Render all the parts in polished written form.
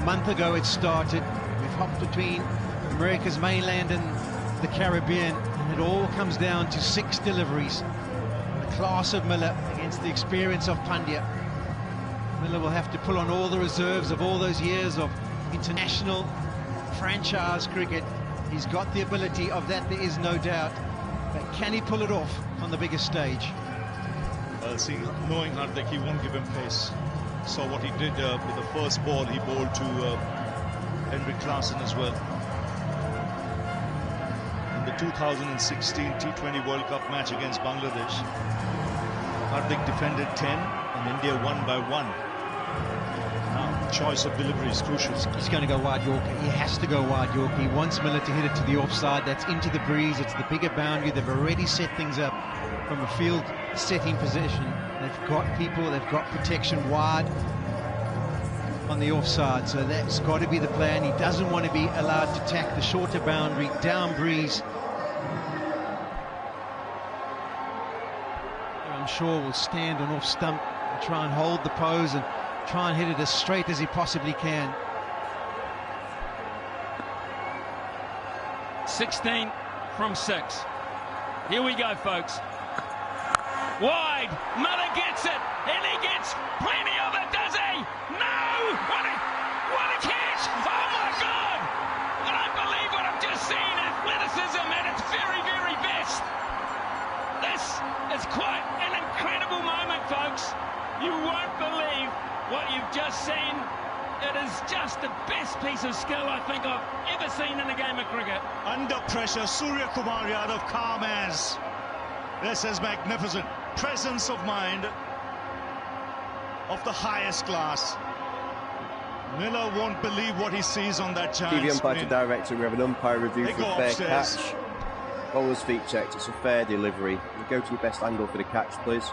month ago it started. We've hopped between America's mainland and the Caribbean, and it all comes down to 6 deliveries. The class of Miller against the experience of Pandya. Miller will have to pull on all the reserves of all those years of international franchise cricket. He's got the ability of that, there is no doubt. But can he pull it off on the biggest stage? Well, see, knowing Hardik, he won't give him pace. Saw what he did with the first ball he bowled to Henrik Klaasen as well. In the 2016 T20 World Cup match against Bangladesh, Hardik defended 10 and India won by 1. Now, choice of delivery is crucial. He's going to go wide Yorker. He has to go wide Yorker. He wants Miller to hit it to the offside. That's into the breeze. It's the bigger boundary. They've already set things up from a field setting position. They've got people, they've got protection wide on the offside. So that's got to be the plan. He doesn't want to be allowed to tack the shorter boundary, down breeze. I'm sure will stand on off stump and try and hold the pose and try and hit it as straight as he possibly can. 16 from 6. Here we go, folks. Wide, Miller gets it, and he gets plenty of it, does he? No! What a catch! Oh my God! I don't believe what I've just seen. Athleticism at its very, very best. This is quite an incredible moment, folks. You won't believe what you've just seen. It is just the best piece of skill I think I've ever seen in a game of cricket. Under pressure, Surya Kumar Yadav calm as. This is magnificent. Presence of mind of the highest class. Miller won't believe what he sees on that giant TV umpire to screen. director, we have an umpire review They for go a fair upstairs. catch. Bowler's feet checked, it's a fair delivery. You go to your best angle for the catch, please.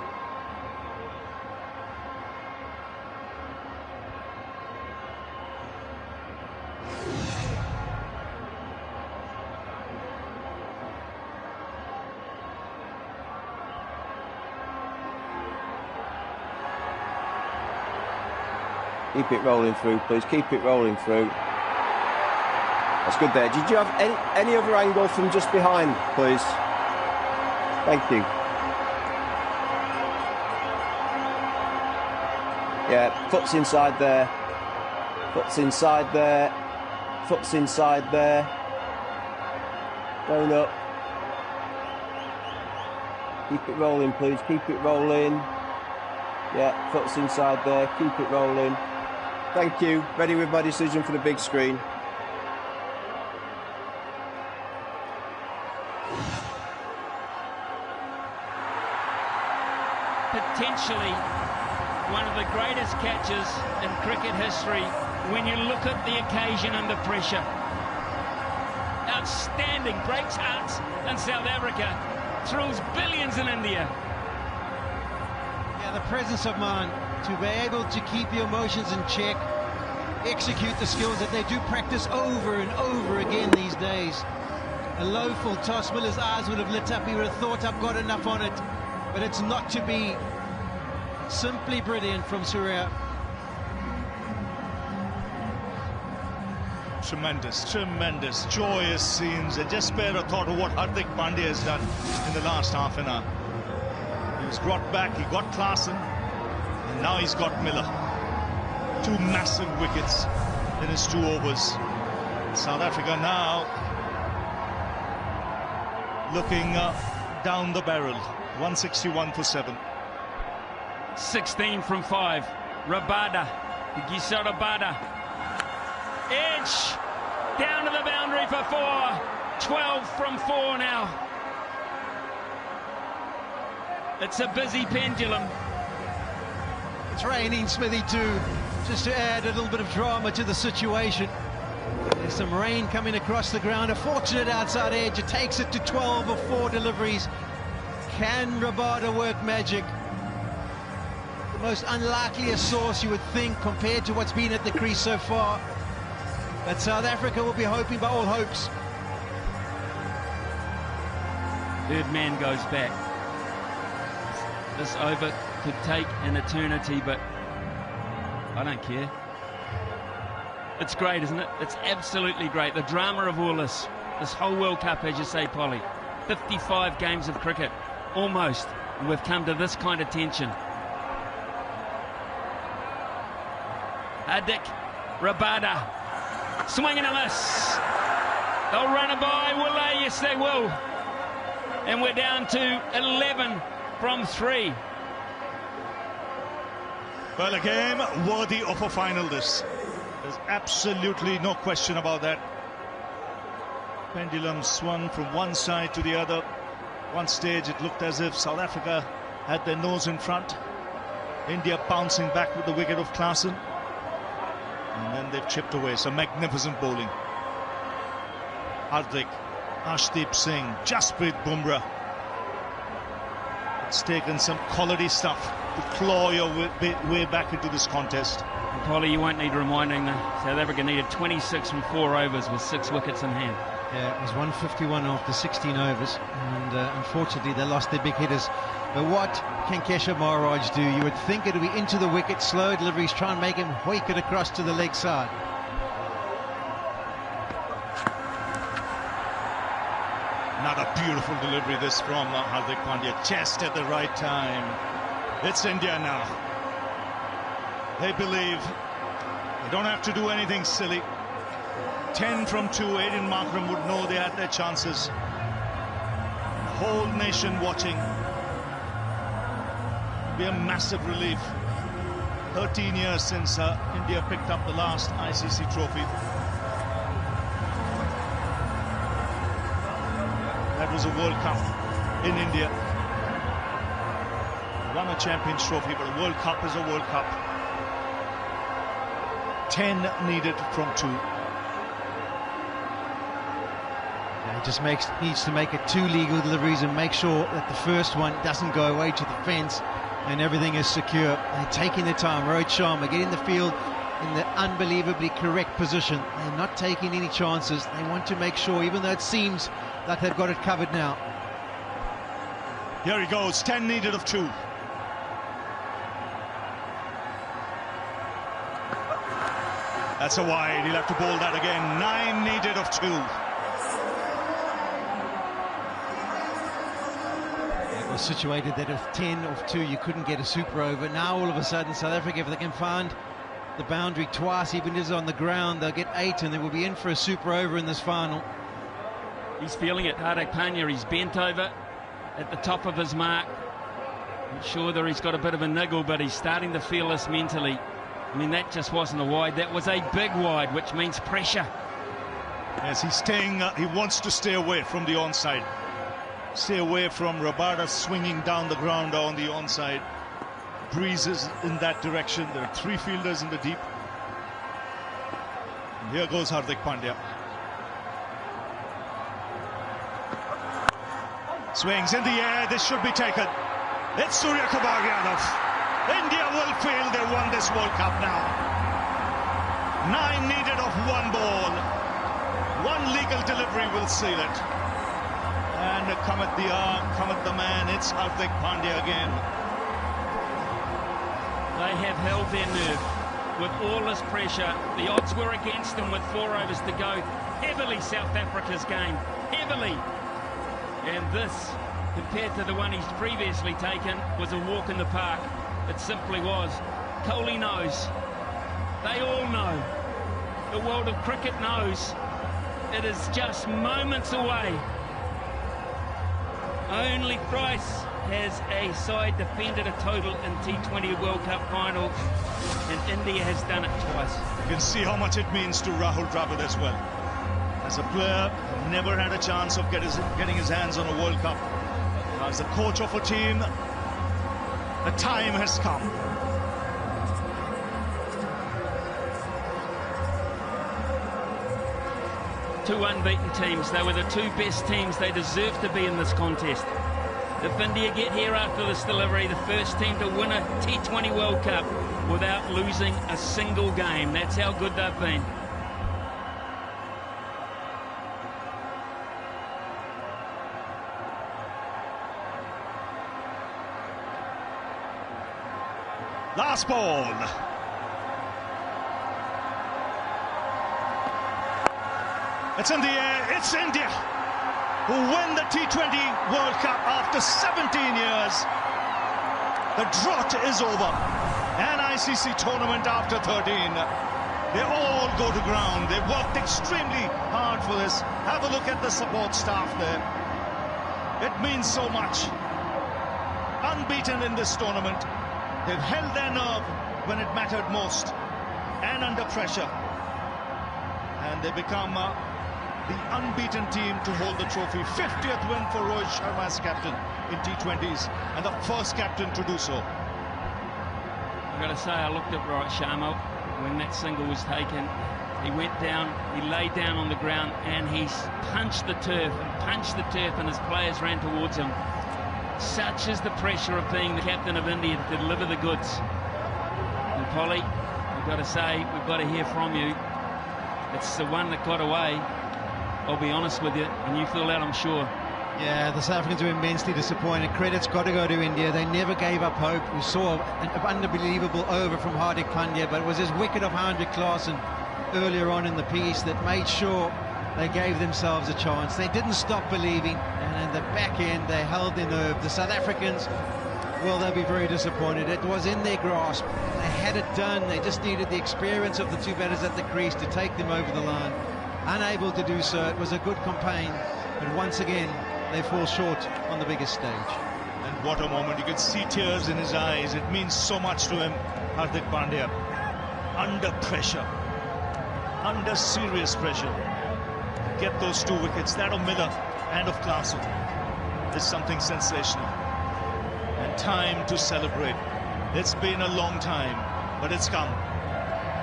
Keep it rolling through, please. Keep it rolling through. That's good there. Did you have any other angle from just behind, please? Thank you. Yeah, foot's inside there. Foot's inside there. Foot's inside there. Going up. Keep it rolling, please. Keep it rolling. Yeah, foot's inside there. Keep it rolling. Thank you. Ready with my decision for the big screen. Potentially one of the greatest catches in cricket history when you look at the occasion and the pressure. Outstanding, breaks hearts in South Africa, thrills billions in India. Yeah, the presence of mind to be able to keep your emotions in check, execute the skills that they do practice over and over again these days. A low full toss, Miller's eyes would have lit up. He would have thought, I've got enough on it. But it's not to be. Simply brilliant from Surya. Tremendous, tremendous, joyous scenes. I just spare a thought of what Hardik Pandya has done in the last half an hour. He was brought back, he got Klaasen, and now he's got Miller. 2 massive wickets in his 2 overs. South Africa now looking down the barrel. 161 for 7. 16 from 5. Rabada, Gisa Rabada. Edge, down to the boundary for 4. 12 from 4 now. It's a busy pendulum. It's raining, Smithy, too, just to add a little bit of drama to the situation. There's some rain coming across the ground. A fortunate outside edge. It takes it to 12 of 4 deliveries. Can Rabada work magic? The most unlikeliest source, you would think, compared to what's been at the crease so far. But South Africa will be hoping by all hopes. Third man goes back. This over could take an eternity, but I don't care. It's great, isn't it? It's absolutely great. The drama of all this whole World Cup, as you say, Polly. 55 games of cricket, almost, and we've come to this kind of tension. Hardik, Rabada, swing and a miss. They'll run it by, will they? Yes, they will. And we're down to 11 from 3. Well, a game worthy of a final, this. There's absolutely no question about that. Pendulum swung from one side to the other. One stage it looked as if South Africa had their nose in front. India bouncing back with the wicket of Klaasen. And then they've chipped away. Some magnificent bowling. Hardik, Arshdeep Singh, Jasprit Bumrah. It's taken some quality stuff to claw your way back into this contest. And Polly, you won't need reminding, South Africa needed 26 from 4 overs with 6 wickets in hand. Yeah, it was 151 after 16 overs, and unfortunately they lost their big hitters. But what can Keshav Maharaj do? You would think it would be into the wicket, slow deliveries, try and make him hoik it across to the leg side. Another beautiful delivery this from Hardik Pandya, chest at the right time. It's India now. They believe they don't have to do anything silly. 10 from 2, Aiden Markram would know they had their chances. The whole nation watching. It'd be a massive relief. 13 years since India picked up the last ICC trophy. That was a World Cup in India. Won a Champions Trophy, but a World Cup is a World Cup. 10 needed from 2. He just needs to make it 2 legal deliveries and make sure that the first one doesn't go away to the fence and everything is secure. They're taking their time. Rohit Sharma getting the field in the unbelievably correct position. They're not taking any chances. They want to make sure, even though it seems like they've got it covered now. Here he goes, 10 needed of 2. That's a wide, he'll have to bowl that again. 9 needed of 2. It was situated that if 10 of 2 you couldn't get a super over. Now all of a sudden South Africa, if they can find the boundary twice, even if it's on the ground, they'll get 8 and they will be in for a super over in this final. He's feeling it, Hardik Pandya. He's bent over at the top of his mark. Not sure that he's got a bit of a niggle, but he's starting to feel this mentally. I mean, that just wasn't a wide. That was a big wide, which means pressure. Yes, he's staying. He wants to stay away from the onside. Stay away from Rabada swinging down the ground on the onside. Breezes in that direction. There are 3 fielders in the deep. And here goes Hardik Pandya. Swings in the air. This should be taken. It's Surya Kumar Yadav. India will feel they won this World Cup now. 9 needed of 1 ball. 1 legal delivery will seal it. And come at the arm, come at the man. It's Hardik Pandya again. They have held their nerve with all this pressure. The odds were against them with 4 overs to go. Heavily South Africa's game. Heavily. And this, compared to the one he's previously taken, was a walk in the park. It simply was. Kohli knows. They all know. The world of cricket knows. It is just moments away. Only thrice has a side defended a total in T20 World Cup finals, and India has done it twice. You can see how much it means to Rahul Dravid as well. As a player, never had a chance of getting his hands on a World Cup. As the coach of a team, the time has come. Two unbeaten teams. They were the 2 best teams. They deserve to be in this contest. If India get here after this delivery, the first team to win a T20 World Cup without losing a single game. That's how good they've been. Last ball. It's in the air. It's India who win the T20 World Cup after 17 years. The drought is over. An ICC tournament after 13. They all go to ground. They worked extremely hard for this. Have a look at the support staff there. It means so much. Unbeaten in this tournament. They've held their nerve when it mattered most and under pressure. And they become the unbeaten team to hold the trophy. 50th win for Rohit Sharma as captain in T20s and the first captain to do so. I've got to say, I looked at Rohit Sharma when that single was taken. He went down, he laid down on the ground and he punched the turf and his players ran towards him. Such is the pressure of being the captain of India to deliver the goods. And Polly, I've got to say, we've got to hear from you. It's the one that got away, I'll be honest with you, and you feel that, I'm sure. Yeah, the South Africans were immensely disappointed. Credit's got to go to India. They never gave up hope. We saw an unbelievable over from Hardik Pandya, but it was his wicket of Hendrik Klaasen earlier on in the piece that made sure they gave themselves a chance. They didn't stop believing, and in the back end, they held their nerve. The South Africans, well, they'll be very disappointed. It was in their grasp. They had it done. They just needed the experience of the two batters at the crease to take them over the line. Unable to do so. It was a good campaign, but once again, they fall short on the biggest stage. And what a moment. You could see tears in his eyes. It means so much to him, Hardik Pandya. Under pressure. Under serious pressure. Get those 2 wickets, that of Miller and of Klaasen, is something sensational. And time to celebrate. It's been a long time, but it's come.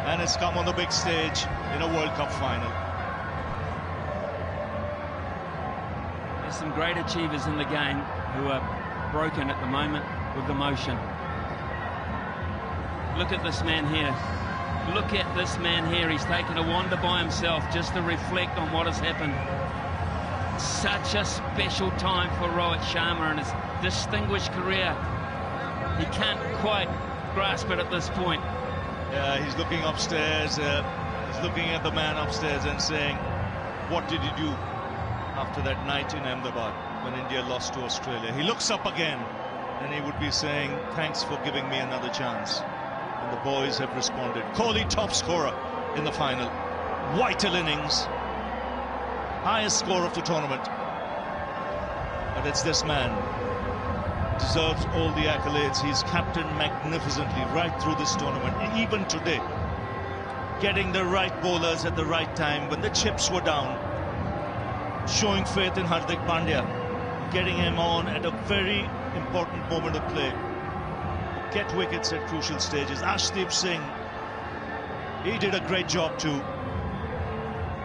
And it's come on the big stage in a World Cup final. There's some great achievers in the game who are broken at the moment with the motion. Look at this man here. Look at this man here. He's taken a wander by himself just to reflect on what has happened. Such a special time for Rohit Sharma and his distinguished career. He can't quite grasp it at this point. Yeah, he's looking upstairs. He's looking at the man upstairs and saying, what did you do after that night in Ahmedabad when India lost to Australia? He looks up again and he would be saying, thanks for giving me another chance. And the boys have responded. Kohli, top scorer in the final. Vital innings. Highest score of the tournament. But it's this man. Deserves all the accolades. He's captained magnificently right through this tournament. And even today, getting the right bowlers at the right time when the chips were down. Showing faith in Hardik Pandya. Getting him on at a very important moment of play. Get wickets at crucial stages. Ashdeep Singh, he did a great job too.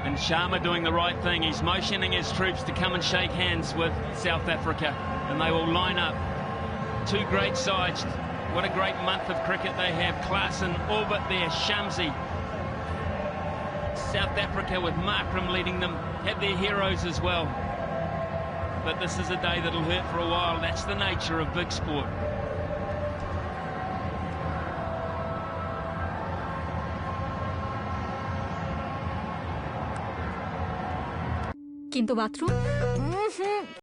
And Sharma doing the right thing. He's motioning his troops to come and shake hands with South Africa, and they will line up. 2 great sides. What a great month of cricket they have. Klaasen, Orbit there, Shamsi. South Africa with Markram leading them have their heroes as well. But this is a day that'll hurt for a while. That's the nature of big sport. কিন্তু bathroom